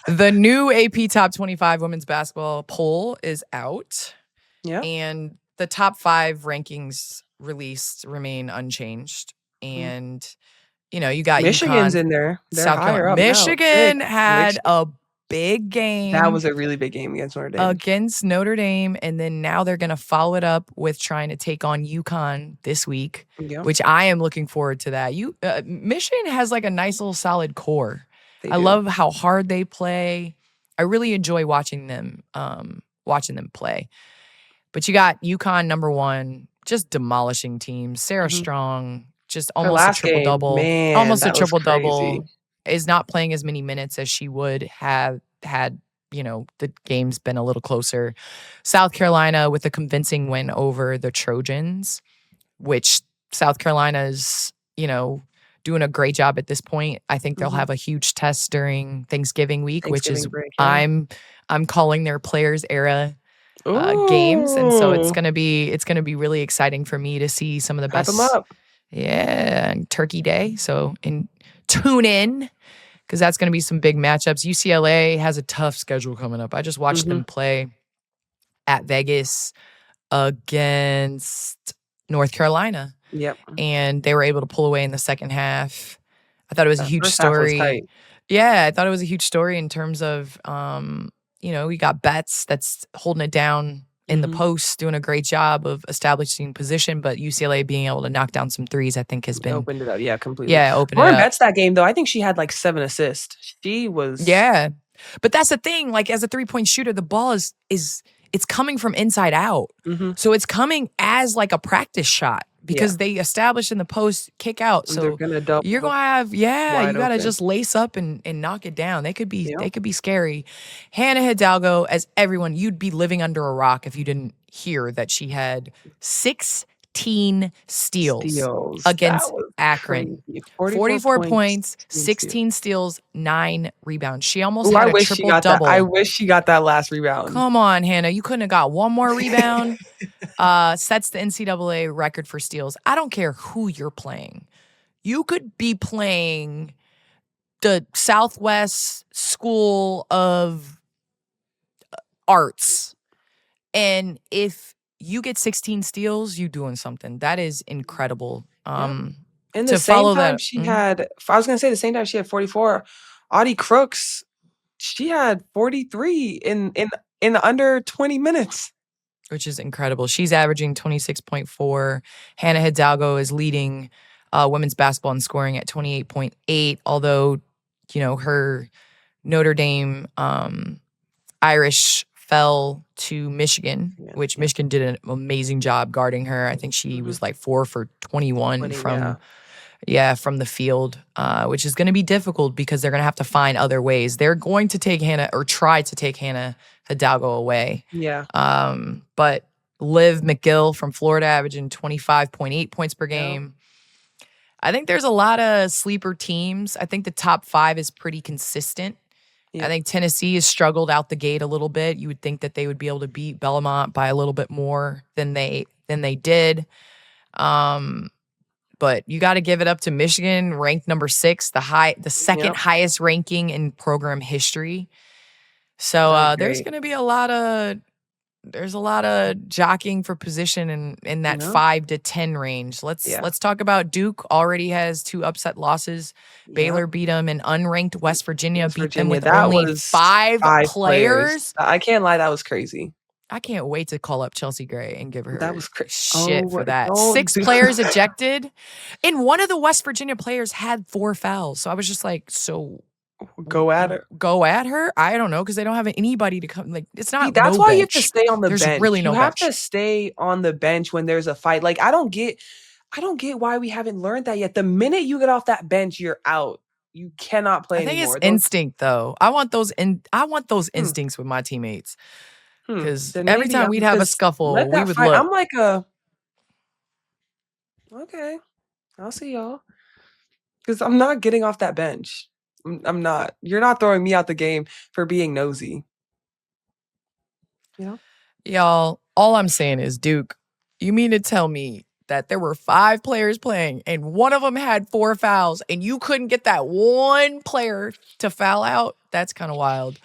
The new AP Top 25 women's basketball poll is out. Yeah. And the top 5 rankings released remain unchanged. And, you got Michigan's UConn, in there. They're South higher Carolina. up now. Michigan had a big game. That was a really big game against Notre Dame. And then now they're going to follow it up with trying to take on UConn this week, Yeah. which I am looking forward to that. Michigan has like a nice little solid core. I love how hard they play. I really enjoy watching them play. But you got UConn number 1, just demolishing teams. Sarah Strong, just almost a triple-double. Almost a triple-double. Is not playing as many minutes as she would have had, the game's been a little closer. South Carolina with a convincing win over the Trojans, which South Carolina's, doing a great job at this point. I think they'll have a huge test during Thanksgiving week, which is break, I'm calling their Players Era games, and so it's gonna be really exciting for me to see some of the best. Them up. Yeah, and Turkey Day. So tune in because that's gonna be some big matchups. UCLA has a tough schedule coming up. I just watched them play at Vegas against North Carolina. Yep. And they were able to pull away in the second half. I thought it was a huge story. Yeah, I thought it was a huge story in terms of, you got Betts that's holding it down in the post, doing a great job of establishing position, but UCLA being able to knock down some threes, I think has been opened it up. Yeah, completely. Yeah, opened it up. Betts that game though, I think she had like 7 assists. She was but that's the thing. Like as a 3-point shooter, the ball is it's coming from inside out, so it's coming as like a practice shot. Because they establish in the post kick out, so you're gonna have you gotta just lace up and knock it down. They could be scary. Hannah Hidalgo, as everyone, you'd be living under a rock if you didn't hear that she had 16 steals against Akron. 44 points, 16 steals, 9 rebounds. She almost had a triple-double. I wish she got that last rebound. Come on, Hannah. You couldn't have got one more rebound. Sets the NCAA record for steals. I don't care who you're playing. You could be playing the Southwest School of Arts. And if you get 16 steals, you doing something. That is incredible. And the same time she had, I was going to say the same time she had 44, Audie Crooks, she had 43 in under 20 minutes. Which is incredible. She's averaging 26.4. Hannah Hidalgo is leading women's basketball in scoring at 28.8, although, her Notre Dame Irish fell to Michigan, which Michigan did an amazing job guarding her. I think she was like 4 for 21 from the field, which is going to be difficult because they're going to have to find other ways. They're going to take Hannah or try to take Hannah Hidalgo away. Yeah. But Liv McGill from Florida averaging 25.8 points per game. I think there's a lot of sleeper teams. I think the top 5 is pretty consistent. I think Tennessee has struggled out the gate a little bit. You would think that they would be able to beat Belmont by a little bit more than they did. But you got to give it up to Michigan, ranked number 6, the second highest ranking in program history. So there's going to be a lot of jockeying for position in that 5 to 10 range. Let's talk about Duke. Already has 2 upset losses. Baylor beat them, and unranked West Virginia beat them with only 5 players. I can't lie, that was crazy. I can't wait to call up Chelsea Gray and give her shit for that. 6 players ejected, and one of the West Virginia players had 4 fouls. So I was just like, go at her. Go at her? I don't know, because they don't have anybody to come. Like, it's not. That's why you have to stay on the bench. There's really no bench. You have to stay on the bench when there's a fight. Like, I don't get why we haven't learned that yet. The minute you get off that bench, you're out. You cannot play anymore. I think it's instinct, though. I want those instincts with my teammates. Because every time we'd have a scuffle, we would look. I'm like okay, I'll see y'all. Because I'm not getting off that bench. I'm not. You're not throwing me out the game for being nosy. Y'all, all I'm saying is, Duke, you mean to tell me that there were 5 players playing and one of them had 4 fouls and you couldn't get that one player to foul out, that's kind of wild.